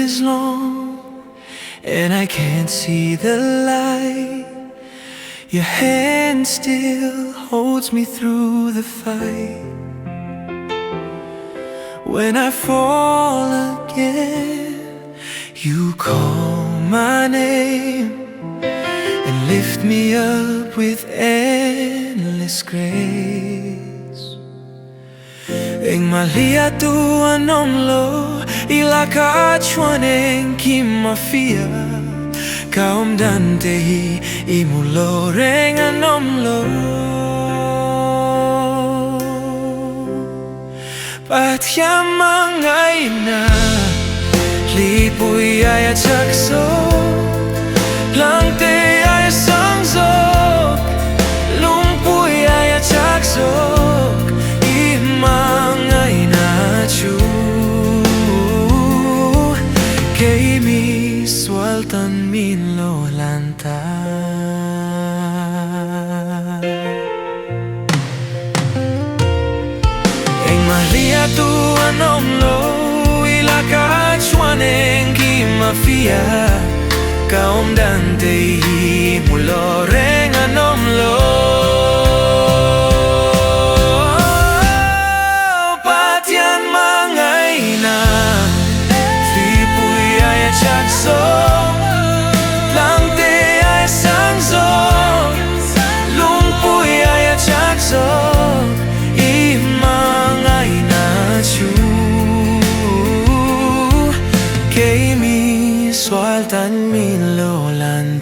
is long and I can't see the light. Your hand still holds me through the fight. When I fall again, you call my name and lift me up with endless grace. Eng malia tu anom lo ilaka chwaneng kimafia kaum dante hi imulo reng anom lo Pathian Hmangaihna lipui aya chakso langte aya sangzok lungpui aya chaksok Hmangaihna chu keimi swaltan min lo lanta Maria tu anom lo ilaka chwaneng kimafia kaum dante hi mulo reng anom lo Pathian Hmangaihna lipui aya chakso langte aya sangzo lungpui aya chakso Keimi swaltan min lo lan